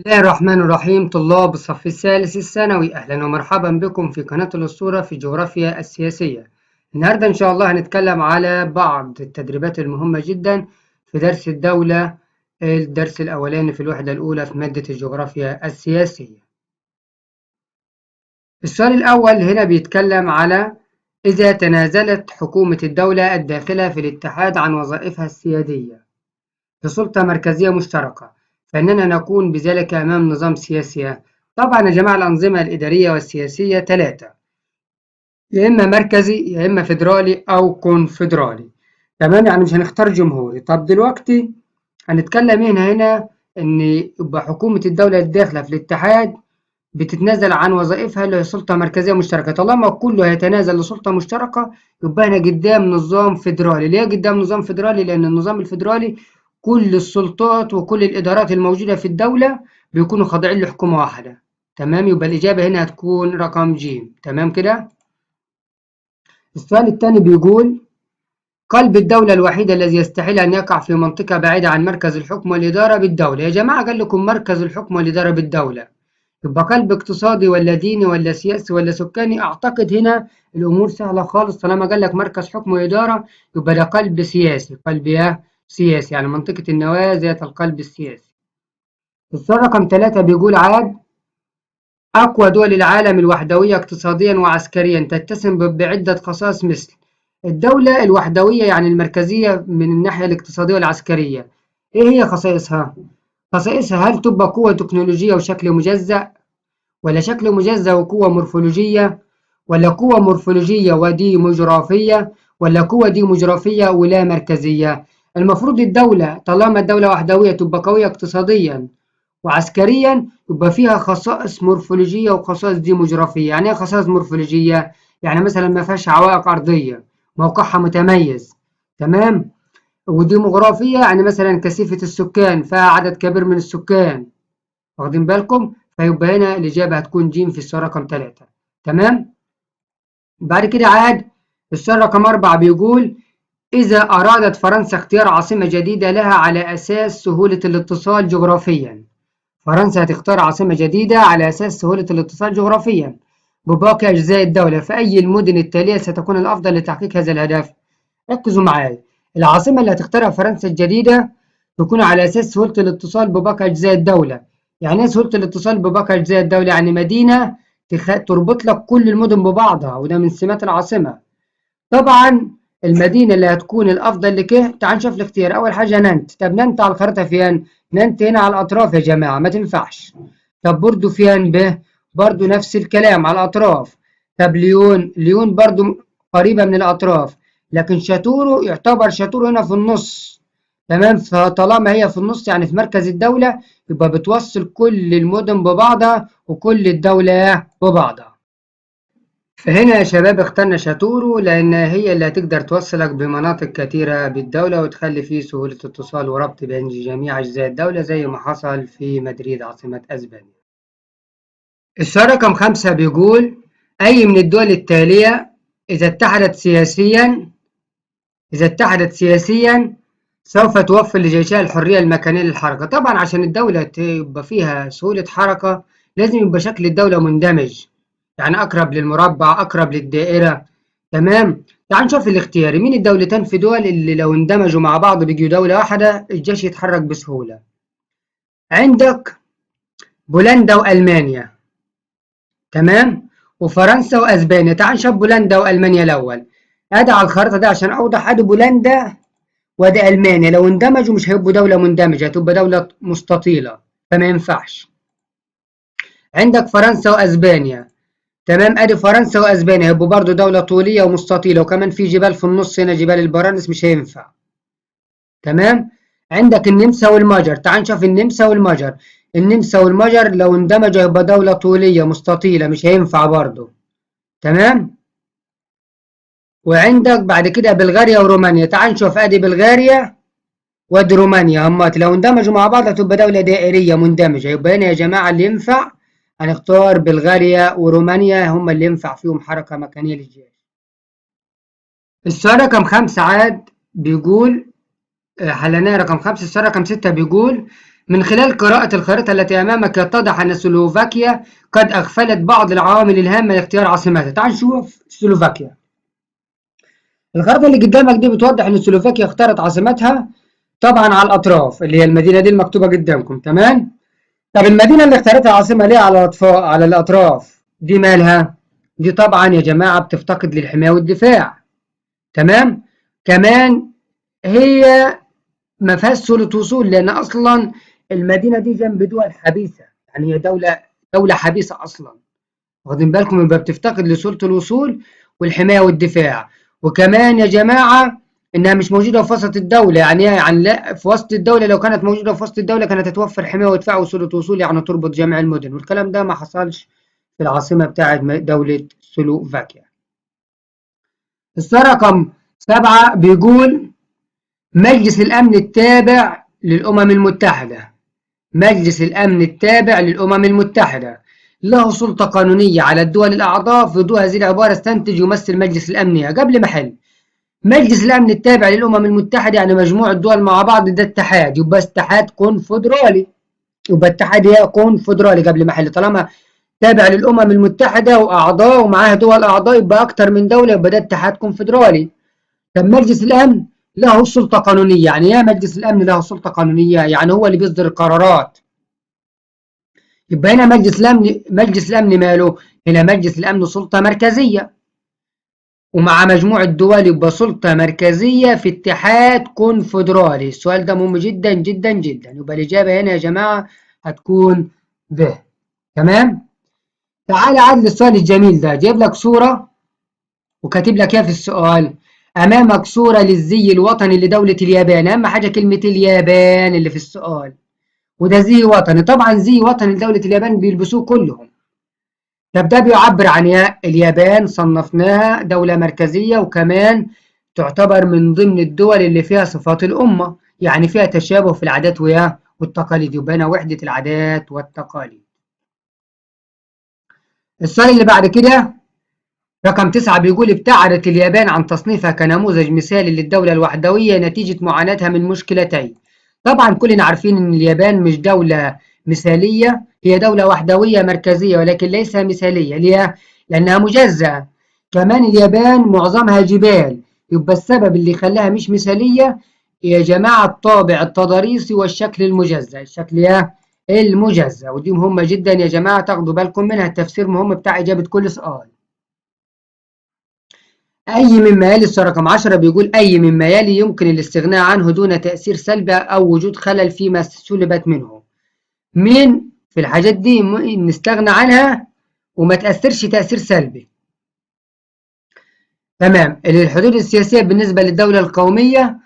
الله الرحمن الرحيم. طلاب الصف الثالث الثانوي، أهلا ومرحبا بكم في قناة الأسطورة في جغرافيا السياسية. النهاردة إن شاء الله هنتكلم على بعض التدريبات المهمة جدا في درس الدولة، الدرس الأولاني في الوحدة الأولى في مادة الجغرافيا السياسية. السؤال الأول هنا بيتكلم على إذا تنازلت حكومة الدولة الداخلة في الاتحاد عن وظائفها السيادية كسلطة مركزية مشتركة، فإننا نكون بذلك أمام نظام سياسي. طبعا يا جماعة الأنظمة الإدارية والسياسية ثلاثة، يا إما مركزي يا إما فيدرالي أو كونفدرالي. تمام، يعني مش هنختار جمهوري. طب دلوقتي هنتكلم هنا إن يبقى حكومة الدولة الداخلة في الاتحاد بتتنازل عن وظائفها اللي هي سلطة مركزية مشتركة. طالما كله هيتنازل لسلطة مشتركة يبقى هنا قدام نظام فيدرالي. ليه قدام نظام فيدرالي؟ لأن النظام الفيدرالي كل السلطات وكل الإدارات الموجودة في الدولة بيكونوا خاضعين لحكومة واحدة. تمام، يبقى الإجابة هنا هتكون رقم ج. تمام كده. السؤال الثاني بيقول قلب الدولة الوحيد الذي يستحيل أن يقع في منطقة بعيدة عن مركز الحكم والإدارة بالدولة. يا جماعة قال لكم مركز الحكم والإدارة بالدولة، يبقى قلب اقتصادي ولا ديني ولا سياسي ولا سكاني؟ أعتقد هنا الأمور سهلة خالص. طالما قال لك مركز حكم وإدارة يبقى ده قلب سياسي. قلب إيه؟ سياسي، يعني منطقة النواة ذات القلب السياسي. السؤال رقم 3 بيقول عاد أقوى دول العالم الوحدوية اقتصاديا وعسكريا تتسم بعدة خصائص مثل الدولة الوحدوية يعني المركزية من الناحية الاقتصادية والعسكرية. إيه هي خصائصها؟ خصائصها هل تبقى قوة تكنولوجية وشكل مجزأ، ولا شكل مجزأ وقوة مورفولوجية، ولا قوة مورفولوجية وديموغرافية، ولا قوة ديموغرافية ولا مركزية؟ المفروض الدولة طالما الدولة وحدوية تبقى قوية اقتصاديا وعسكريا يبقى فيها خصائص مورفولوجية وخصائص ديموغرافية. يعني ايه خصائص مورفولوجية؟ يعني مثلا ما فيهاش عوائق أرضية، موقعها متميز. تمام. وديموغرافية يعني مثلا كثافة السكان، فيها عدد كبير من السكان. واخدين بالكم؟ فيبقى هنا الإجابة هتكون ج في السؤال رقم 3. تمام؟ بعد كده عاد السؤال رقم 4 بيقول إذا أرادت فرنسا اختيار عاصمة جديدة لها على أساس سهولة الاتصال جغرافيا. فرنسا هتختار عاصمة جديدة على أساس سهولة الاتصال جغرافيا بباقي أجزاء الدولة، فأي المدن التالية ستكون الأفضل لتحقيق هذا الهدف؟ ركزوا معايا. العاصمة اللي هتختارها فرنسا الجديدة تكون على أساس سهولة الاتصال بباقي أجزاء الدولة. يعني إيه سهولة الاتصال بباقي أجزاء الدولة؟ يعني مدينة تربط لك كل المدن ببعضها، وده من سمات العاصمة. طبعا المدينة اللي هتكون الأفضل لك، تعال نشوف الاختيار. أول حاجة نانت. طب نانت على الخريطة فين؟ نانت هنا على الأطراف يا جماعة، ما تنفعش. طب بوردو فين به؟ برضو نفس الكلام على الأطراف. طب ليون، ليون برضو قريبة من الأطراف، لكن شاتورو يعتبر شاتورو هنا في النص. تمام، فطالما هي في النص يعني في مركز الدولة يبقى بتوصل كل المدن ببعضها وكل الدولة ببعضها. فهنا يا شباب اخترنا شاتورو لأن هي اللي هتقدر توصلك بمناطق كتيرة بالدولة وتخلي فيه سهولة اتصال وربط بين جميع أجزاء الدولة زي ما حصل في مدريد عاصمة أسبانيا. السؤال رقم 5 بيقول أي من الدول التالية إذا اتحدت سياسيا سوف توفر لجيشها الحرية المكانية للحركة. طبعا عشان الدولة تبقى فيها سهولة حركة لازم يبقى شكل الدولة مندمج، يعني أقرب للمربع أقرب للدائرة. تمام. تعال نشوف الاختياري. مين الدولتين في دول اللي لو اندمجوا مع بعض بيجوا دولة واحدة الجيش يتحرك بسهولة؟ عندك بولندا وألمانيا، تمام، وفرنسا وأسبانيا. تعال نشوف بولندا وألمانيا الأول. أدي على الخريطة دي عشان أوضح. أدي بولندا وادي ألمانيا، لو اندمجوا مش هيبقوا دولة مندمجة، هتبقى دولة مستطيلة فما ينفعش. عندك فرنسا وأسبانيا، تمام، ادي فرنسا واسبانيا هيبقوا برضو دولة طولية ومستطيلة، وكمان في جبال في النص هنا جبال البرانس مش هينفع. تمام. عندك النمسا والمجر. تعال نشوف النمسا والمجر. النمسا والمجر لو اندمجوا يبقى دولة طولية مستطيلة مش هينفع برضو. تمام. وعندك بعد كده بلغاريا ورومانيا. تعال نشوف ادي بلغاريا وادي رومانيا، هم لو اندمجوا مع بعض هتبقى دولة دائرية مندمجة. يبقى هنا يا جماعة اللي ينفع هنختار بلغاريا ورومانيا، هم اللي ينفع فيهم حركة مكانية للجيش. السؤال رقم 5 عاد بيقول حلناه رقم 5. السؤال رقم 6 بيقول من خلال قراءة الخريطة التي أمامك يتضح أن سلوفاكيا قد أغفلت بعض العوامل الهامة لاختيار عاصمتها. تعال نشوف سلوفاكيا. الخريطة اللي قدامك دي بتوضح أن سلوفاكيا اختارت عاصمتها طبعا على الأطراف، اللي هي المدينة دي المكتوبة قدامكم. تمام. طب المدينة اللي اختارتها عاصمة ليه على الأطراف دي مالها؟ دي طبعا يا جماعة بتفتقد للحماية والدفاع. تمام. كمان هي ما فيهاش سهولة وصول، لأن أصلا المدينة دي جنب دول حبيسة، يعني هي دولة حبيسة أصلا. واخدين بالكم؟ يبقى بتفتقد لسهولة الوصول والحماية والدفاع. وكمان يا جماعة إنها مش موجودة في وسط الدولة، يعني لا، في وسط الدولة لو كانت موجودة في وسط الدولة كانت هتوفر حماية ودفاع وسهولة وصول، يعني تربط جميع المدن، والكلام ده ما حصلش في العاصمة بتاعت دولة سلوفاكيا. السؤال رقم 7 بيقول: مجلس الأمن التابع للأمم المتحدة. مجلس الأمن التابع للأمم المتحدة له سلطة قانونية على الدول الأعضاء. في ضوء هذه العبارة استنتج يمثل مجلس الأمن قبل ما أحل. مجلس الأمن التابع للأمم المتحدة يعني مجموعة دول مع بعض، ده اتحاد، يبقى اتحاد كونفدرالي. يبقى اتحاد كونفدرالي قبل ما أحل. طالما تابع للأمم المتحدة وأعضاء ومعاه دول أعضاء يبقى أكتر من دولة، يبقى ده اتحاد كونفدرالي. طب مجلس الأمن له سلطة قانونية. يعني إيه مجلس الأمن له سلطة قانونية؟ يعني هو اللي بيصدر القرارات. يبقى هنا مجلس الأمن ماله؟ هنا مجلس الأمن سلطة مركزية، ومع مجموعة دول يبقى سلطة مركزية في اتحاد كونفدرالي. السؤال ده مهم جدا جدا جدا، يبقى الإجابة هنا يا جماعة هتكون ب. تمام؟ تعالى عدل السؤال الجميل ده. جايب لك صورة وكاتب لك ايه في السؤال؟ أمامك صورة للزي الوطني لدولة اليابان. أهم حاجة كلمة اليابان اللي في السؤال. وده زي وطني، طبعا زي وطني لدولة اليابان بيلبسوه كلهم. طب ده بيعبر عن اليابان صنفناها دولة مركزية، وكمان تعتبر من ضمن الدول اللي فيها صفات الأمة، يعني فيها تشابه في العادات والتقاليد، يبقى هنا وحدة العادات والتقاليد. السؤال اللي بعد كده رقم 9 بيقول: ابتعدت اليابان عن تصنيفها كنموذج مثالي للدولة الوحدوية نتيجة معاناتها من مشكلتين. طبعا كلنا عارفين ان اليابان مش دولة مثالية، هي دولة وحدوية مركزية ولكن ليس مثالية. ليه؟ لأنها مجزأة. كمان اليابان معظمها جبال، يبقى السبب اللي خلاها مش مثالية يا جماعة الطابع التضاريسي والشكل المجزأ. الشكل المجزأ، ودي مهمة جدا يا جماعة تاخدوا بالكم منها، التفسير مهم بتاع إجابة كل سؤال. أي مما يلي، السؤال رقم 10 بيقول: أي مما يلي يمكن الاستغناء عنه دون تأثير سلبي أو وجود خلل فيما سلبت منه. مين في الحاجات دي نستغنى عنها وما تأثرش تأثير سلبي؟ تمام. الحدود السياسية بالنسبة للدولة القومية،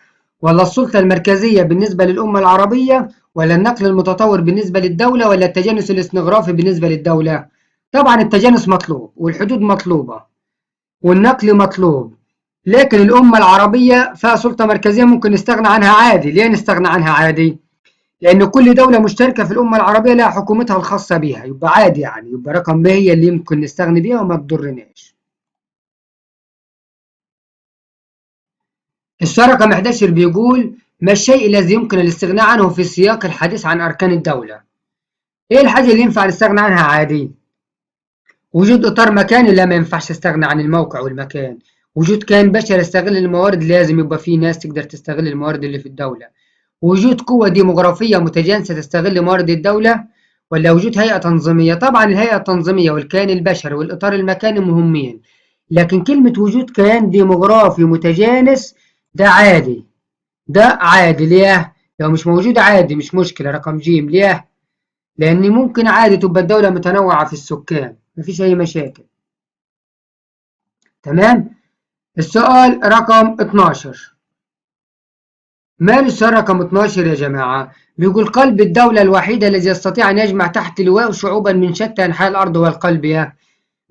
ولا السلطة المركزية بالنسبة للأمة العربية، ولا النقل المتطور بالنسبة للدولة، ولا التجانس الاثنوغرافي بالنسبة للدولة؟ طبعا التجانس مطلوب، والحدود مطلوبة، والنقل مطلوب. لكن الأمة العربية فيها سلطة مركزية ممكن نستغنى عنها عادي. ليه نستغنى عنها عادي؟ لأن كل دولة مشتركة في الأمة العربية لها حكومتها الخاصة بها، يبقى عادي يعني. يبقى رقم ب هي اللي يمكن نستغني بيها وما تضرناش. السؤال رقم 11 بيقول: ما الشيء الذي يمكن الاستغناء عنه في سياق الحديث عن أركان الدولة؟ إيه الحاجة اللي ينفع نستغنى عنها عادي؟ وجود إطار مكاني، لا ما ينفعش استغنى عن الموقع والمكان. وجود كائن بشري يستغل الموارد، لازم يبقى في ناس تقدر تستغل الموارد اللي في الدولة. وجود قوة ديموغرافية متجانسة تستغل موارد الدولة، ولا وجود هيئة تنظيمية؟ طبعا الهيئة التنظيمية والكيان البشري والإطار المكاني مهمين، لكن كلمة وجود كيان ديموغرافي متجانس ده عادي. ده عادي. ليه؟ لو مش موجود عادي مش مشكلة. رقم ج. ليه؟ لأن ممكن عادي تبقى الدولة متنوعة في السكان، مفيش أي مشاكل. تمام؟ السؤال رقم 12. مال السؤال رقم 12 يا جماعة؟ بيقول: قلب الدولة الوحيدة الذي يستطيع أن يجمع تحت لواء شعوبا من شتى أنحاء الأرض هو القلب.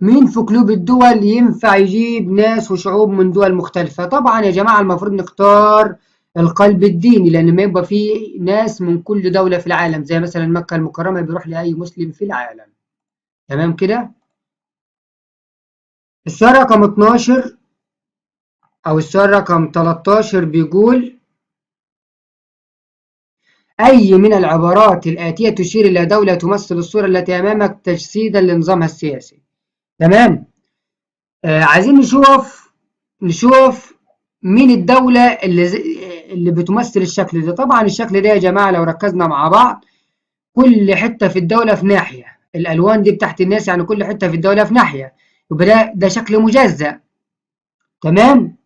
مين في قلوب الدول ينفع يجيب ناس وشعوب من دول مختلفة؟ طبعا يا جماعة المفروض نختار القلب الديني، لأن ما يبقى فيه ناس من كل دولة في العالم، زي مثلا مكة المكرمة بيروح لأي مسلم في العالم. تمام كده؟ السؤال رقم 12 أو السؤال رقم 13 بيقول: أي من العبارات الآتية تشير إلى دولة تمثل الصورة التي أمامك تجسيدا لنظامها السياسي. تمام؟ عايزين نشوف مين الدولة اللي بتمثل الشكل ده. طبعا الشكل ده يا جماعة لو ركزنا مع بعض، كل حتة في الدولة في ناحية، الألوان دي بتاعت الناس، يعني كل حتة في الدولة في ناحية، يبقى ده شكل مجزأ. تمام؟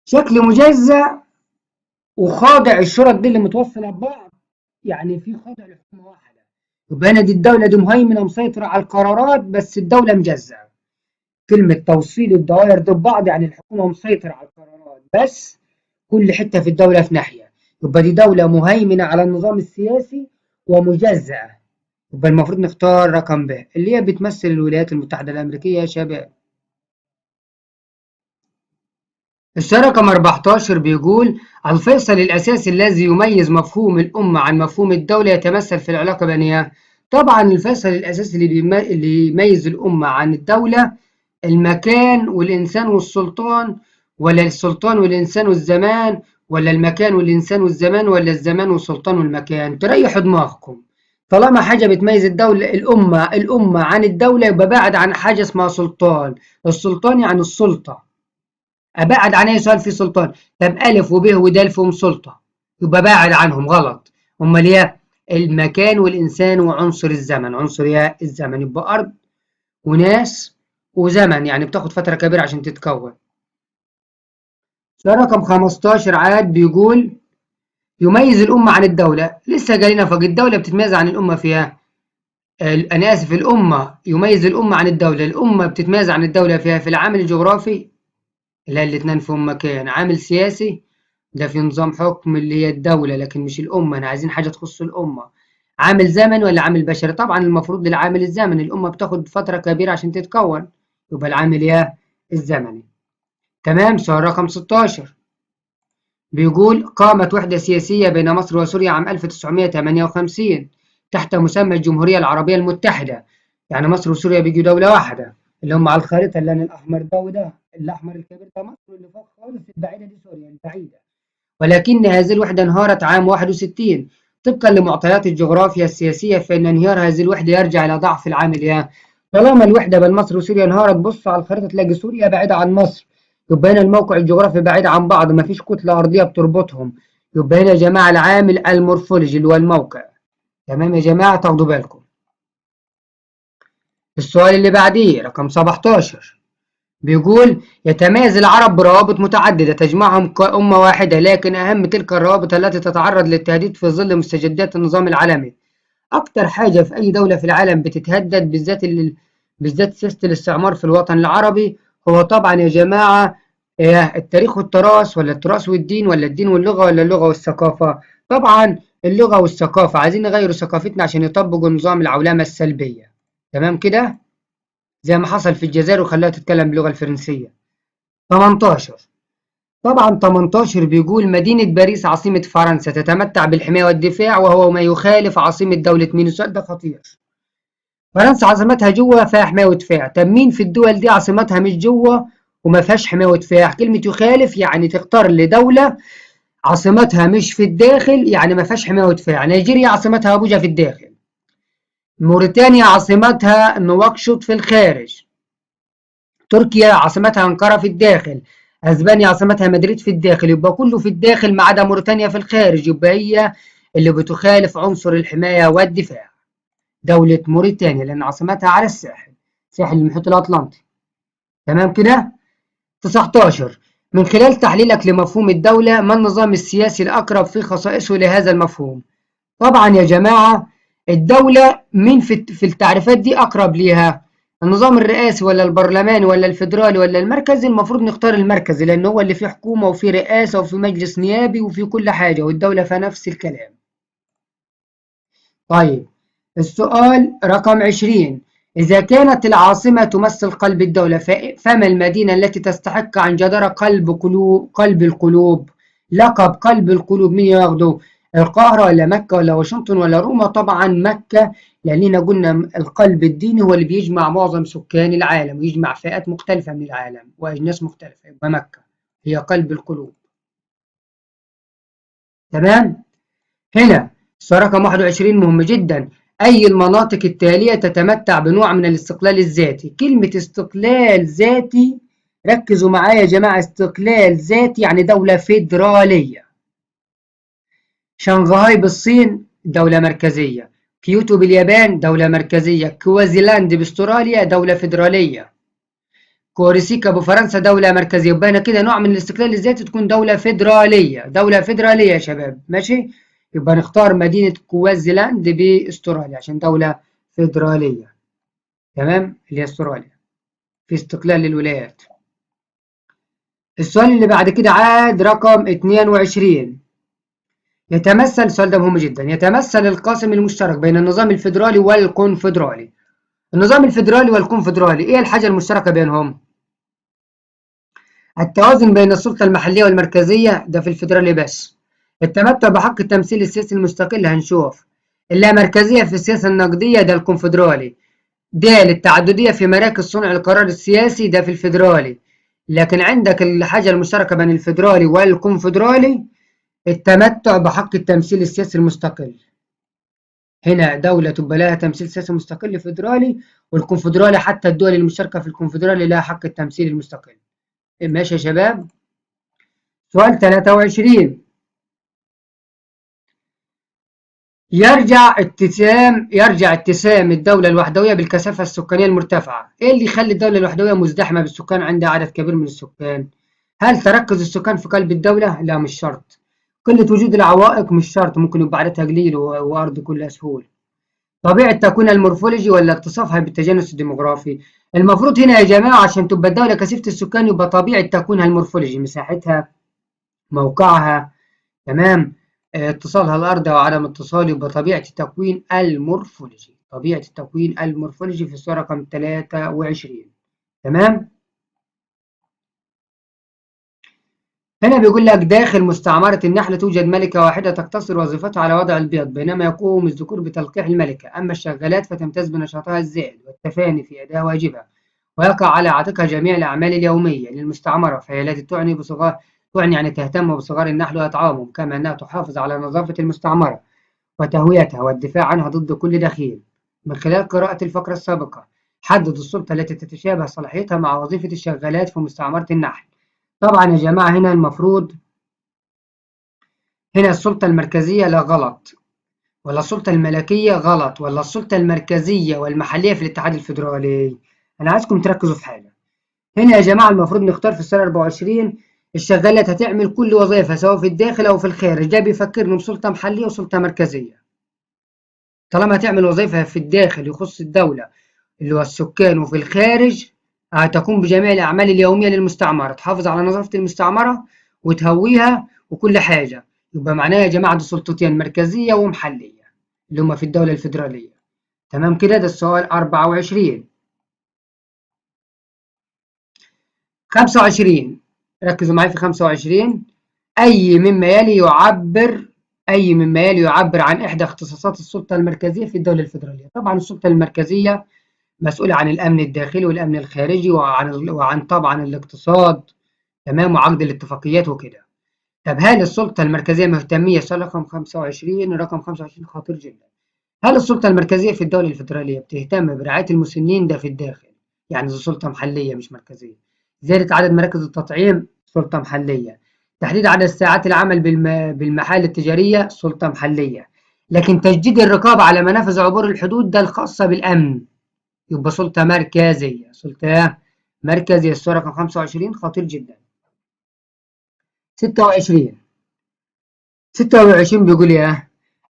شكل مجزأ وخاضع، الشرط دي اللي متوصلة ببعض، يعني في خاضع لحكومة واحدة، يبقى هنا دي الدولة دي مهيمنة ومسيطرة على القرارات، بس الدولة مجزأة. كلمة توصيل الدوائر دي ببعض يعني الحكومة مسيطرة على القرارات، بس كل حتة في الدولة في ناحية، يبقى دي دولة مهيمنة على النظام السياسي ومجزأة. يبقى المفروض نختار رقم ب اللي هي بتمثل الولايات المتحدة الأمريكية يا شباب. السؤال رقم 14 بيقول: الفيصل الأساسي الذي يميز مفهوم الأمة عن مفهوم الدولة يتمثل في العلاقة بينها. طبعا الفيصل الأساسي اللي يميز الأمة عن الدولة المكان والإنسان والسلطان، ولا السلطان والإنسان والزمان، ولا المكان والإنسان والزمان، ولا الزمان والسلطان والمكان. تريحوا دماغكم. طالما حاجة بتميز الأمة عن الدولة، يبقى بعد عن حاجة اسمها سلطان. السلطان يعني السلطة، أبعد عن أي سؤال فيه سلطان. طب ألف وب ودال فيهم سلطة، يبقى باعد عنهم، غلط. أمال إيه؟ المكان والإنسان وعنصر الزمن. عنصر إيه؟ الزمن. يبقى أرض وناس وزمن، يعني بتاخد فترة كبيرة عشان تتكون. سؤال رقم 15 عاد بيقول: يميز الأمة عن الدولة. لسه قايلين فوق، الدولة بتتميز عن الأمة فيها، أنا آسف، الأمة يميز الأمة عن الدولة. الأمة بتتميز عن الدولة فيها في العامل الجغرافي، اللي هي الاتنين فيهم مكان. عامل سياسي، ده في نظام حكم اللي هي الدولة لكن مش الأمة، أنا عايزين حاجة تخص الأمة. عامل زمن ولا عامل بشري؟ طبعا المفروض للعامل الزمني، الأمة بتاخد فترة كبيرة عشان تتكون، يبقى العامل إيه؟ الزمني. تمام. سؤال رقم 16 بيقول: قامت وحدة سياسية بين مصر وسوريا عام 1958 تحت مسمى الجمهورية العربية المتحدة. يعني مصر وسوريا بيجوا دولة واحدة، اللي هم على الخريطة اللي أنا الأحمر ده وده، الأحمر الكبير ده مصر، واللي فوق خالص البعيدة دي سوريا البعيدة. ولكن هذه الوحدة انهارت عام 61 طبقا لمعطيات الجغرافيا السياسية، فإن انهيار هذه الوحدة يرجع إلى ضعف العامل إيه؟ طالما الوحدة بين مصر وسوريا انهارت، بص على الخريطة تلاقي سوريا بعيدة عن مصر، يبقى هنا الموقع الجغرافي بعيد عن بعض، مفيش كتلة أرضية بتربطهم، يبقى هنا يا جماعة العامل المورفولوجي اللي هو الموقع. تمام يا جماعة، تاخدوا بالكم. السؤال اللي بعديه رقم 17 بيقول: يتميز العرب بروابط متعددة تجمعهم كأمة واحدة، لكن أهم تلك الروابط التي تتعرض للتهديد في ظل مستجدات النظام العالمي. أكتر حاجة في أي دولة في العالم بتتهدد، بالذات سياسة الاستعمار في الوطن العربي، هو طبعا يا جماعة التاريخ والتراث، ولا التراث والدين، ولا الدين واللغة، ولا اللغة والثقافة؟ طبعا اللغة والثقافة. عايزين نغيروا ثقافتنا عشان يطبقوا نظام العولمة السلبية. تمام كده، زي ما حصل في الجزائر وخلاها تتكلم باللغة الفرنسية. 18 طبعا 18 بيقول: مدينة باريس عاصمة فرنسا تتمتع بالحماية والدفاع، وهو ما يخالف عاصمة دولة مين؟ السؤال ده خطير. فرنسا عاصمتها جوه فيها حماية ودفاع، طب مين في الدول دي عاصمتها مش جوه وما فيهاش حماية ودفاع؟ كلمة يخالف يعني تختار لدولة عاصمتها مش في الداخل، يعني ما فيهاش حماية ودفاع. نيجيريا عاصمتها أبوجا في الداخل، موريتانيا عاصمتها نواكشوط في الخارج، تركيا عاصمتها أنقرة في الداخل، اسبانيا عاصمتها مدريد في الداخل. يبقى كله في الداخل ما عدا موريتانيا في الخارج، يبقى هي اللي بتخالف عنصر الحماية والدفاع، دولة موريتانيا، لأن عاصمتها على الساحل، ساحل المحيط الأطلنطي. تمام كده. 19 من خلال تحليلك لمفهوم الدولة، ما النظام السياسي الأقرب في خصائصه لهذا المفهوم؟ طبعا يا جماعة الدولة مين في التعريفات دي أقرب ليها؟ النظام الرئاسي ولا البرلماني ولا الفيدرالي ولا المركزي؟ المفروض نختار المركزي، لأن هو اللي فيه حكومة وفيه رئاسة وفيه مجلس نيابي وفيه كل حاجة، والدولة فيها نفس الكلام. طيب السؤال رقم 20: إذا كانت العاصمة تمثل قلب الدولة، فما المدينة التي تستحق عن جدارة قلب القلوب؟ لقب قلب القلوب مين ياخده؟ القاهرة ولا مكة ولا واشنطن ولا روما؟ طبعا مكة، لأننا قلنا القلب الديني هو اللي بيجمع معظم سكان العالم ويجمع فئات مختلفة من العالم وأجناس مختلفة، يبقى مكة هي قلب القلوب. تمام؟ هنا السؤال رقم 21 مهم جدا. أي المناطق التالية تتمتع بنوع من الاستقلال الذاتي؟ كلمة استقلال ذاتي، ركزوا معايا يا جماعة، استقلال ذاتي يعني دولة فيدرالية. شنغهاي بالصين دولة مركزية، كيوتو باليابان دولة مركزية، كوازيلاند باستراليا دولة فيدرالية، كورسيكا بفرنسا دولة مركزية. يبقى هنا كده نوع من الاستقلال الذاتي تكون دولة فيدرالية، دولة فيدرالية يا شباب، ماشي؟ يبقى نختار مدينة كوازيلاند باستراليا عشان دولة فيدرالية، تمام؟ اللي هي استراليا، في استقلال للولايات. السؤال اللي بعد كده عاد رقم 22. السؤال ده مهم جدا. يتمثل القاسم المشترك بين النظام الفيدرالي والكونفدرالي. النظام الفيدرالي والكونفدرالي ايه الحاجة المشتركة بينهم؟ التوازن بين السلطة المحلية والمركزية ده في الفيدرالي بس. التمتع بحق التمثيل السياسي المستقل هنشوف. اللامركزية في السياسة النقدية ده الكونفدرالي. التعددية في مراكز صنع القرار السياسي ده في الفيدرالي. لكن عندك الحاجة المشتركة بين الفيدرالي والكونفدرالي التمتع بحق التمثيل السياسي المستقل. هنا دولة تبقى لها تمثيل سياسي مستقل فيدرالي، والكونفدرالي حتى الدول المشتركة في الكونفدرالي لها حق التمثيل المستقل. ماشي يا شباب؟ سؤال 23. يرجع اتسام الدولة الوحدوية بالكثافة السكانية المرتفعة. ايه اللي يخلي الدولة الوحدوية مزدحمة بالسكان عندها عدد كبير من السكان؟ هل تركز السكان في قلب الدولة؟ لا مش شرط. قلة وجود العوائق مش شرط، ممكن يبقى عددها قليل وأرض كلها سهول. طبيعة تكوينها المورفولوجي ولا اتصافها بالتجانس الديموغرافي؟ المفروض هنا يا جماعة عشان تبقى الدولة كثيفة السكان يبقى طبيعة تكوينها المورفولوجي، مساحتها، موقعها، تمام؟ اتصالها الأرض أو عدم اتصال، يبقى طبيعة التكوين المورفولوجي. طبيعة التكوين المورفولوجي في الصورة رقم 23، تمام؟ هنا بيقول لك داخل مستعمرة النحل توجد ملكة واحدة تقتصر وظيفتها على وضع البيض، بينما يقوم الذكور بتلقيح الملكة. أما الشغالات فتمتاز بنشاطها الزائد والتفاني في أداء واجبها، ويقع على عاتقها جميع الأعمال اليومية للمستعمرة، فهي التي تعني يعني تهتم بصغار النحل وأطعامهم، كما أنها تحافظ على نظافة المستعمرة وتهويتها والدفاع عنها ضد كل دخيل. من خلال قراءة الفقرة السابقة حدد السلطة التي تتشابه صلاحيتها مع وظيفة الشغالات في مستعمرة النحل. طبعا يا جماعة هنا المفروض هنا السلطة المركزية لا غلط، ولا السلطة الملكية غلط، ولا السلطة المركزية والمحلية في الاتحاد الفيدرالي. أنا عايزكم تركزوا في حاجة. هنا يا جماعة المفروض نختار في السنة 24 الشغالات هتعمل كل وظيفة سواء في الداخل أو في الخارج. ده بيفكرني بسلطة محلية وسلطة مركزية. طالما هتعمل وظيفة في الداخل يخص الدولة اللي هو السكان، وفي الخارج هتقوم بجميع الأعمال اليومية للمستعمرة، تحافظ على نظافة المستعمرة وتهويها وكل حاجة. يبقى معناها يا جماعة دي سلطتين مركزية ومحلية اللي هما في الدولة الفيدرالية، تمام كده؟ ده السؤال 24. 25، ركزوا معايا في 25. أي مما يلي يعبر عن إحدى اختصاصات السلطة المركزية في الدولة الفيدرالية. طبعا السلطة المركزية مسؤولة عن الأمن الداخلي والأمن الخارجي وعن طبعا الاقتصاد، تمام، وعقد الاتفاقيات وكده. طب هل السلطة المركزية مهتمية؟ سؤال رقم 25. رقم 25 خطير جدا. هل السلطة المركزية في الدولة الفيدرالية بتهتم برعاية المسنين؟ ده في الداخل، يعني دي سلطة محلية مش مركزية. زيادة عدد مراكز التطعيم سلطة محلية. تحديد عدد ساعات العمل بالمحال التجارية سلطة محلية. لكن تجديد الرقابة على منافذ عبور الحدود ده الخاصة بالأمن، يبقى سلطة مركزية. سلطة مركزية. الصورة رقم 25 خطير جدا. 26. 26 بيقول ايه؟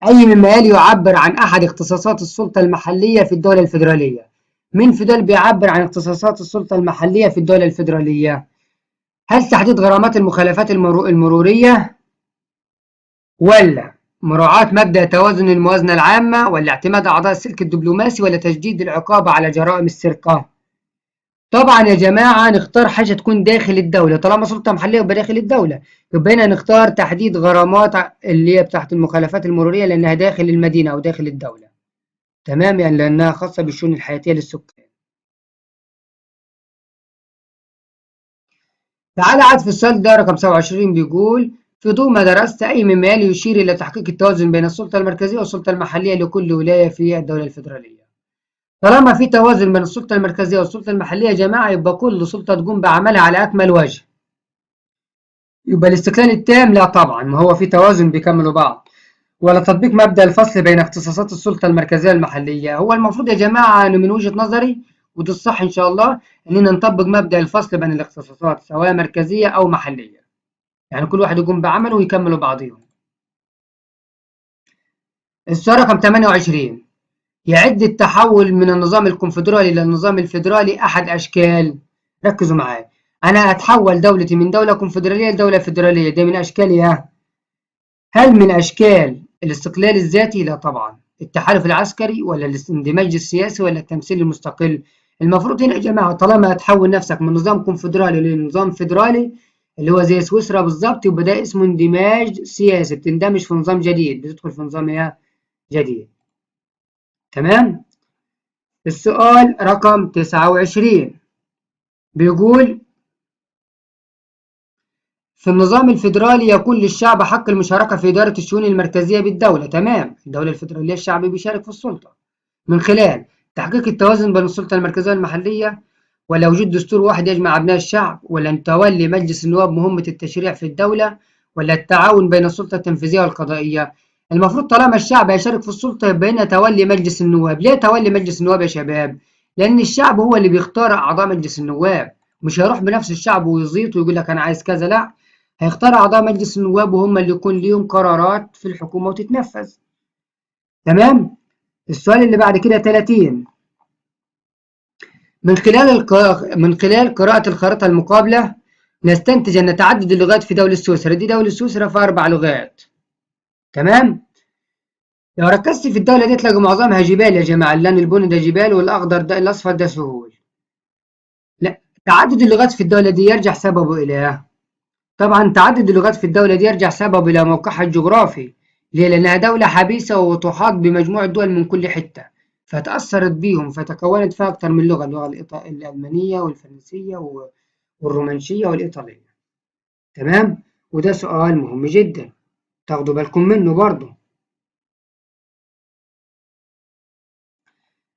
أي مما يلي يعبر عن أحد اختصاصات السلطة المحلية في الدولة الفيدرالية. مين في دول بيعبر عن اختصاصات السلطة المحلية في الدولة الفيدرالية؟ هل تحديد غرامات المخالفات المرورية، ولا مراعاة مبدأ توازن الموازنة العامة، ولا اعتماد أعضاء السلك الدبلوماسي، ولا تشديد العقاب على جرائم السرقة؟ طبعا يا جماعة نختار حاجة تكون داخل الدولة. طالما سلطة محلية يبقى داخل الدولة، يبقى هنا نختار تحديد غرامات اللي هي بتاعت المخالفات المرورية لأنها داخل المدينة أو داخل الدولة، تمام، يعني لأنها خاصة بالشؤون الحياتية للسكان. تعالى عاد في السؤال ده رقم 27 بيقول في ضوء ما درست أي مما يلي يشير إلى تحقيق التوازن بين السلطة المركزية والسلطة المحلية لكل ولاية في الدولة الفيدرالية. طالما في توازن بين السلطة المركزية والسلطة المحلية يا جماعة يبقى كل سلطة تقوم بعملها على أكمل وجه. يبقى الاستقلال التام لا طبعا، ما هو في توازن بيكملوا بعض. ولا تطبيق مبدأ الفصل بين اختصاصات السلطة المركزية والمحلية. هو المفروض يا جماعة أنا من وجهة نظري وده الصح إن شاء الله إننا نطبق مبدأ الفصل بين الاختصاصات سواء مركزية أو محلية. يعني كل واحد يقوم بعمله ويكملوا بعضهم. السؤال رقم 28. يعد التحول من النظام الكونفدرالي إلى النظام الفيدرالي أحد أشكال. ركزوا معايا. أنا أتحول دولتي من دولة كونفدرالية لدولة فيدرالية، ده من أشكالها. هل من أشكال الاستقلال الذاتي؟ لا طبعا. التحالف العسكري ولا الاندماج السياسي ولا التمثيل المستقل؟ المفروض هنا يا جماعة طالما هتحول نفسك من نظام كونفدرالي لنظام فيدرالي اللي هو زي سويسرا بالظبط يبقى ده اسمه اندماج سياسي، بتندمج في نظام جديد، بتدخل في نظام جديد. تمام؟ السؤال رقم 29 بيقول في النظام الفيدرالي يكون للشعب حق المشاركة في إدارة الشؤون المركزية بالدولة. تمام. الدولة الفيدرالية الشعب بيشارك في السلطة من خلال تحقيق التوازن بين السلطة المركزية والمحلية، ولا وجود دستور واحد يجمع أبناء الشعب، ولا أن تولي مجلس النواب مهمة التشريع في الدولة، ولا التعاون بين السلطة التنفيذية والقضائية. المفروض طالما الشعب هيشارك في السلطة يبقى هنا تولي مجلس النواب. ليه تولي مجلس النواب يا شباب؟ لأن الشعب هو اللي بيختار أعضاء مجلس النواب، مش هيروح بنفس الشعب ويزيط ويقول لك أنا عايز كذا، لا، هيختار أعضاء مجلس النواب وهم اللي يكون ليهم قرارات في الحكومة وتتنفذ. تمام؟ السؤال اللي بعد كده 30. من خلال قراءة الخريطة المقابلة نستنتج أن تعدد اللغات في دولة سويسرا، دي دولة سويسرا فيها 4 لغات. تمام؟ لو ركزت في الدولة دي تلاقي معظمها جبال يا جماعة، اللون البني ده جبال والأخضر ده الأصفر ده سهول. لا، تعدد اللغات في الدولة دي يرجع سببه إلى طبعا تعدد اللغات في الدولة دي يرجع سببه إلى موقعها الجغرافي. ليه؟ لأنها دولة حبيسة وتحاط بمجموعة دول من كل حتة، فتأثرت بيهم فتكونت فيها أكتر من لغة، اللغة الألمانية والفرنسية والرومانشية والإيطالية. تمام؟ وده سؤال مهم جدا تاخدوا بالكم منه برضو.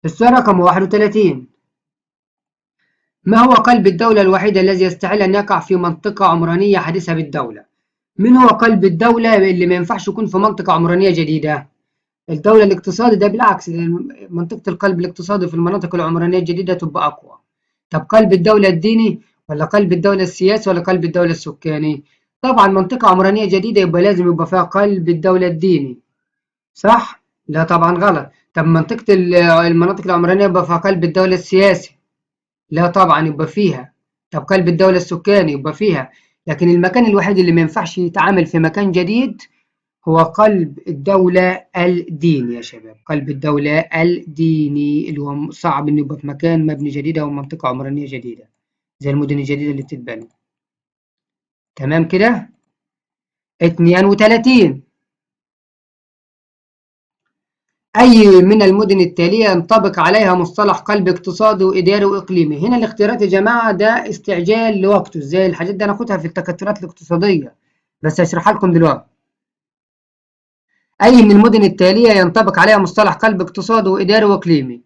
السؤال رقم 31. ما هو قلب الدولة الوحيد الذي يستحيل أن يقع في منطقة عمرانية حديثة بالدولة؟ من هو قلب الدولة اللي ما ينفعش يكون في منطقة عمرانية جديدة؟ الدولة الاقتصادي ده بالعكس، منطقة القلب الاقتصادي في المناطق العمرانية الجديدة تبقى أقوى. طب قلب الدولة الديني ولا قلب الدولة السياسي ولا قلب الدولة السكاني؟ طبعا منطقة عمرانية جديدة يبقى لازم يبقى فيها قلب الدولة الديني. صح؟ لا طبعا غلط. طب منطقة المناطق العمرانية يبقى فيها قلب الدولة السياسي. لا طبعا يبقى فيها. طب قلب الدولة السكاني يبقى فيها. لكن المكان الوحيد اللي ما ينفعش يتعامل في مكان جديد هو قلب الدولة الديني يا شباب، قلب الدولة الديني اللي هو صعب إنه يبقى في مكان مبني جديد أو منطقة عمرانية جديدة زي المدن الجديدة اللي بتتبنى. تمام كده؟ 32. أي من المدن التالية ينطبق عليها مصطلح قلب اقتصادي وإداري وإقليمي؟ هنا الاختيارات يا جماعة ده استعجال لوقته، ازاي الحاجات دي هناخدها في التكتلات الاقتصادية بس هشرحها لكم دلوقتي. أي من المدن التالية ينطبق عليها مصطلح قلب اقتصادي وإداري وإقليمي؟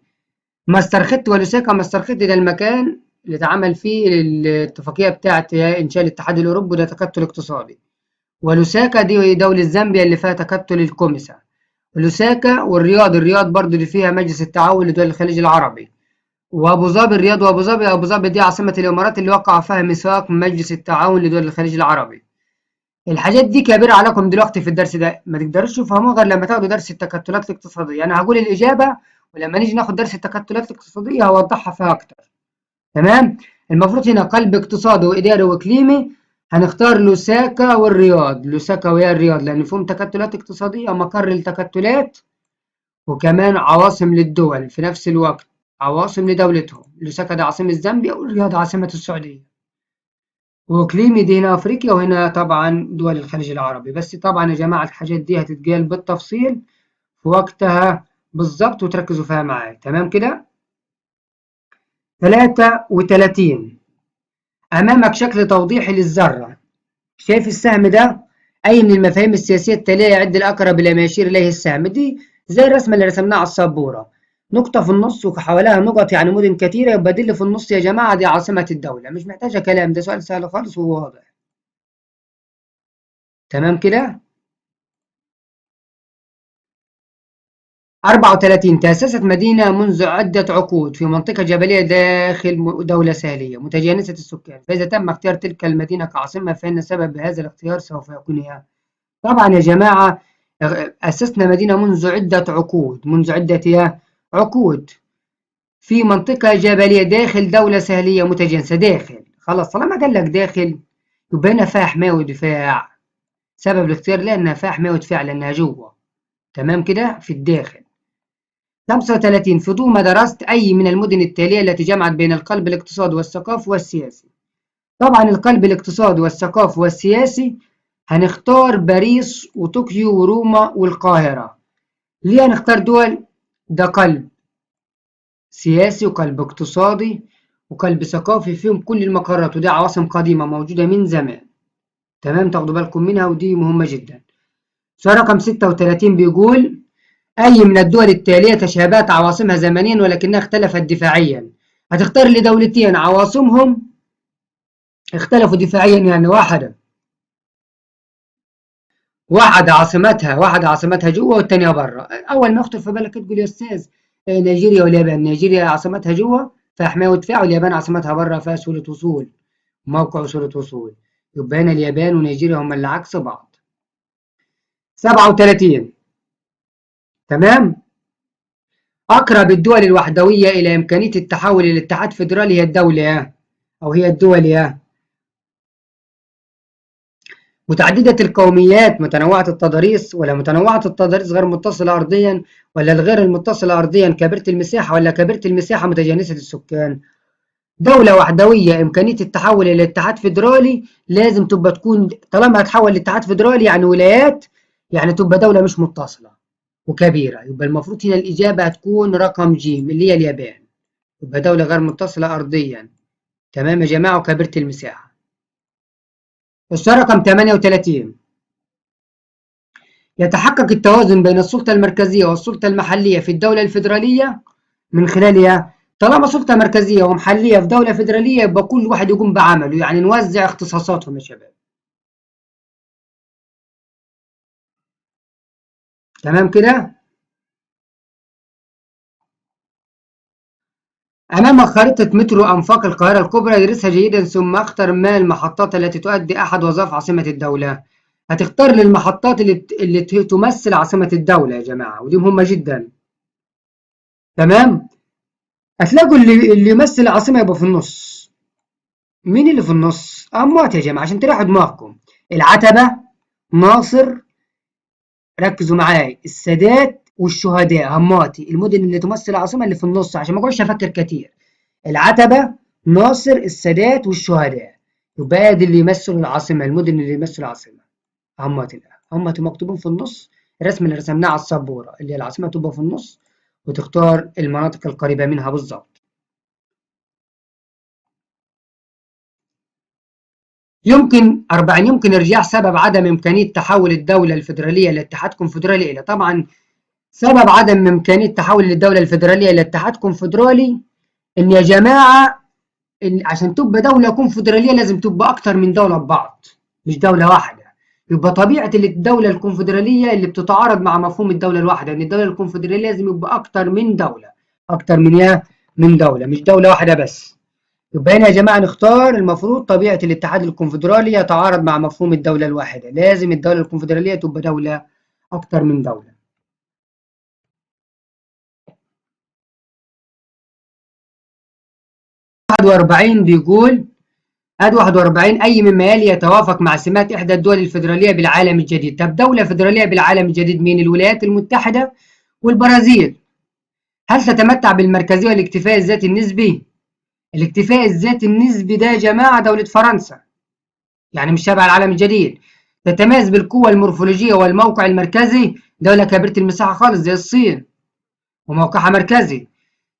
ماسترخيت ولوساكا. ماسترخيت ده المكان اللي اتعمل فيه الاتفاقية بتاعة إنشاء الاتحاد الأوروبي ده تكتل اقتصادي، ولوساكا دي دولة زامبيا اللي فيها تكتل الكوميسا. لوساكا والرياض، الرياض برضو اللي فيها مجلس التعاون لدول الخليج العربي، وأبو ظبي الرياض وأبو ظبي. أبو ظبي دي عاصمة الإمارات اللي وقع فيها ميثاق مجلس التعاون لدول الخليج العربي. الحاجات دي كبيرة عليكم دلوقتي في الدرس ده، ما تقدروش تفهموها غير لما تاخدوا درس التكتلات الاقتصادية. أنا هقول الإجابة ولما نيجي ناخد درس التكتلات الاقتصادية هوضحها فيها أكتر. تمام. المفروض هنا قلب اقتصادي وإداري وإقليمي هنختار لوساكا والرياض. لوساكا وهي الرياض لأن فيهم تكتلات اقتصادية مقر التكتلات وكمان عواصم للدول في نفس الوقت، عواصم لدولتهم. لوساكا ده عاصمة زامبيا والرياض عاصمة السعودية، وإقليمي دي هنا أفريقيا وهنا طبعا دول الخليج العربي. بس طبعا يا جماعة الحاجات دي هتتقال بالتفصيل في وقتها بالظبط وتركزوا فيها معايا. تمام كده؟ 33. أمامك شكل توضيحي للذرة. شايف السهم ده؟ أي من المفاهيم السياسية التالية يعد الأقرب إلى ما يشير إليه السهم؟ دي زي الرسمة اللي رسمناها على السبورة، نقطة في النص وحواليها نقط يعني مدن كتيرة، يبقى دي اللي في النص يا جماعة دي عاصمة الدولة، مش محتاجة كلام، ده سؤال سهل خالص وواضح. تمام كده؟ 34 تأسست مدينة منذ عدة عقود في منطقة جبلية داخل دولة ساحلية متجانسة السكان، فإذا تم اختيار تلك المدينة كعاصمة فإن سبب هذا الاختيار سوف يكون إيه؟ طبعا يا جماعة أسسنا مدينة منذ عدة عقود، منذ عدة عقود في منطقة جبلية داخل دولة ساحلية متجانسة. داخل خلاص، طالما قال لك داخل يبقى هنا فيها حماية ودفاع. سبب الاختيار لأنها فيها حماية ودفاع لأنها جوه. تمام كده في الداخل. 35 في ضوء ما درست أي من المدن التالية التي جمعت بين القلب الاقتصادي والثقافي والسياسي؟ طبعا القلب الاقتصادي والثقافي والسياسي هنختار باريس وطوكيو وروما والقاهرة. ليه هنختار دول؟ ده قلب سياسي وقلب اقتصادي وقلب ثقافي فيهم كل المقرات، ودي عواصم قديمة موجودة من زمان. تمام، تاخدوا بالكم منها ودي مهمة جدا. سؤال رقم 36 بيقول أي من الدول التالية تشابهت عواصمها زمنيا ولكنها اختلفت دفاعيا؟ هتختار لي دولتين عواصمهم اختلفوا دفاعيا، يعني واحدة عاصمتها جوه والتانية بره. أول ما يخطر في بالك تقول يا أستاذ نيجيريا واليابان. نيجيريا عاصمتها جوه فيها حماية ودفاع، واليابان عاصمتها بره فيها سهولة وصول، موقع وسهولة وصول. يبقى هنا اليابان ونيجيريا هما اللي عكس بعض. 37 تمام. أقرب الدول الوحدوية إلى إمكانية التحول إلى اتحاد فيدرالي هي الدولة أو هي الدول متعددة القوميات متنوعة التضاريس، ولا متنوعة التضاريس غير متصلة أرضيا، ولا الغير المتصلة أرضيا كبيرة المساحة، ولا كبيرة المساحة متجانسة السكان؟ دولة وحدوية إمكانية التحول إلى اتحاد فيدرالي لازم تبقى تكون، طالما هتحول لاتحاد فيدرالي يعني ولايات، يعني تبقى دولة مش متصلة وكبيرة. يبقى المفروض هنا الإجابة هتكون رقم ج اللي هي اليابان. يبقى دولة غير متصلة أرضيا. تمام يا جماعة، وكبيرة المساحة. السؤال رقم 38 يتحقق التوازن بين السلطة المركزية والسلطة المحلية في الدولة الفيدرالية من خلالها. طالما سلطة مركزية ومحلية في دولة فيدرالية يبقى كل واحد يقوم بعمله، يعني نوزع اختصاصاتهم يا شباب. تمام كده؟ أمامك خريطة مترو أنفاق القاهرة الكبرى، ادرسها جيدا ثم اختر ما المحطات التي تؤدي أحد وظائف عاصمة الدولة. هتختار للمحطات اللي تمثل عاصمة الدولة يا جماعة، ودي مهمة جدا. تمام؟ هتلاقوا اللي يمثل العاصمة يبقى في النص. مين اللي في النص؟ أموات يا جماعة عشان تريحوا دماغكم. العتبة، ناصر، ركزوا معاي، السادات والشهداء. هماتي المدن اللي تمثل العاصمة اللي في النص عشان ما اقعدش افكر كتير. العتبة، ناصر، السادات والشهداء. يبقى دي اللي يمثلوا العاصمة، المدن اللي يمثلوا العاصمة. هماتي هماتي مكتوبين في النص. الرسم اللي رسمناه على السبورة اللي هي العاصمة تبقى في النص، وتختار المناطق القريبة منها بالظبط. يمكن 40 يمكن إرجاع سبب عدم إمكانية تحول الدولة الفيدرالية لاتحاد كونفدرالي إلى. طبعا سبب عدم إمكانية تحول الدولة الفيدرالية إلى اتحاد كونفدرالي إن يا جماعة إن عشان تبقى دولة كونفدرالية لازم تبقى أكتر من دولة ببعض، مش دولة واحدة. يبقى طبيعة الدولة الكونفدرالية اللي بتتعارض مع مفهوم الدولة الواحدة، إن الدولة الكونفدرالية لازم يبقى أكتر من دولة، أكتر من دولة، مش دولة واحدة بس. يبقى هنا يا جماعة نختار المفروض طبيعة الاتحاد الكونفدرالي يتعارض مع مفهوم الدولة الواحدة، لازم الدولة الكونفدرالية تبقى دولة أكتر من دولة. 41 بيقول اد 41 أي مما يلي يتوافق مع سمات إحدى الدول الفيدرالية بالعالم الجديد. طب دولة فيدرالية بالعالم الجديد مين؟ الولايات المتحدة والبرازيل. هل تتمتع بالمركزية والاكتفاء الذاتي النسبي؟ الاكتفاء الذاتي النسبي ده يا جماعة دولة فرنسا، يعني مش تبع العالم الجديد. تتميز بالقوة المورفولوجية والموقع المركزي، دولة كبيرة المساحة خالص زي الصين وموقعها مركزي.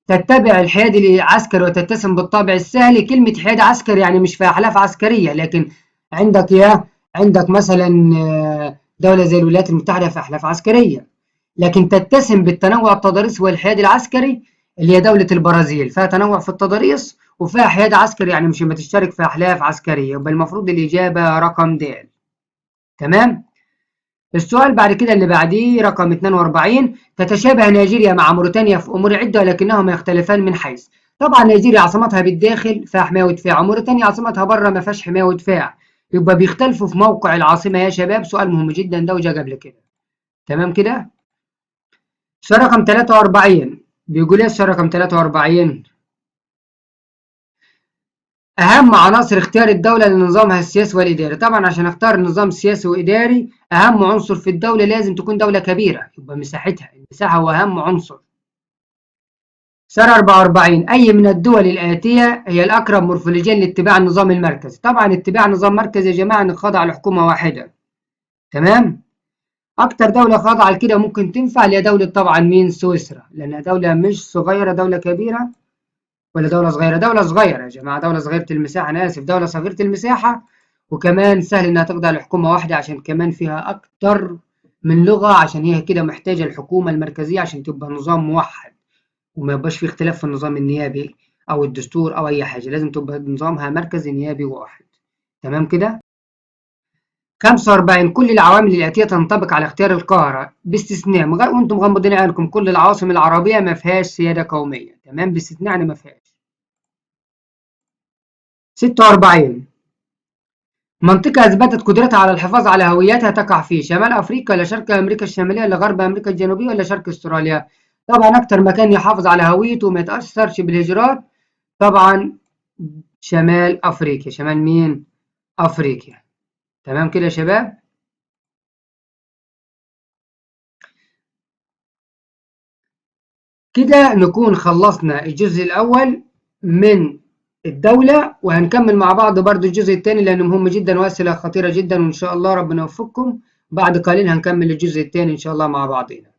تتبع الحياد العسكري وتتسم بالطابع السهلي. كلمة حياد عسكري يعني مش في أحلاف عسكرية، لكن عندك يا عندك مثلا دولة زي الولايات المتحدة في أحلاف عسكرية، لكن تتسم بالتنوع التضاريسي والحياد العسكري اللي هي دولة البرازيل، فيها تنوع في التضاريس وفيها حياد عسكري، يعني مش بتشترك في أحلاف عسكرية. يبقى المفروض الإجابة رقم د. تمام. السؤال بعد كده اللي بعديه رقم 42. تتشابه نيجيريا مع موريتانيا في أمور عدة ولكنهما يختلفان من حيث. طبعا نيجيريا عاصمتها بالداخل فيها حماية ودفاع، وموريتانيا عاصمتها بره ما فيهاش حماية ودفاع. يبقى بيختلفوا في موقع العاصمة يا شباب. سؤال مهم جدا ده وجا قبل كده. تمام كده. السؤال رقم 43 بيقول ايه السؤال رقم 43؟ أهم عناصر اختيار الدولة لنظامها السياسي والإداري. طبعا عشان أختار نظام سياسي وإداري أهم عنصر في الدولة لازم تكون دولة كبيرة، يبقى مساحتها، المساحة هو أهم عنصر. سؤال 44. أي من الدول الآتية هي الأقرب مورفولوجيا لاتباع النظام المركزي؟ طبعا اتباع نظام مركزي يا جماعة نخضع لحكومة واحدة. تمام. أكتر دولة خاضعة لكده ممكن تنفع هي دولة طبعا مين؟ سويسرا، لأنها دولة مش صغيرة، دولة كبيرة. ولا دولة صغيرة؟ دولة صغيرة يا جماعة، دولة صغيرة المساحة، أنا آسف، دولة صغيرة المساحة. وكمان سهل إنها تخضع لحكومة واحدة عشان كمان فيها أكتر من لغة، عشان هي كده محتاجة الحكومة المركزية عشان تبقى نظام موحد وما يبقاش فيه اختلاف في النظام النيابي أو الدستور أو أي حاجة، لازم تبقى نظامها مركزي نيابي واحد. تمام كده؟ 45. كل العوامل الآتية تنطبق على اختيار القاهرة باستثناء وأنتم مغمضين عينكم، كل العواصم العربية ما فيهاش سيادة قومية. تمام، باستثناء يعني ما فيهاش. 46. منطقة أثبتت قدرتها على الحفاظ على هويتها تقع في شمال أفريقيا ولا شرق أمريكا الشمالية ولا غرب أمريكا الجنوبية ولا شرق أستراليا؟ طبعا أكتر مكان يحافظ على هويته وما يتأثرش بالهجرات طبعا شمال أفريقيا. شمال مين؟ أفريقيا. تمام كده يا شباب؟ كده نكون خلصنا الجزء الأول من الدولة، وهنكمل مع بعض برضو الجزء الثاني لأنه مهم جدا وأسئلة خطيرة جدا، وإن شاء الله ربنا يوفقكم. بعد قليل هنكمل الجزء الثاني إن شاء الله مع بعضنا.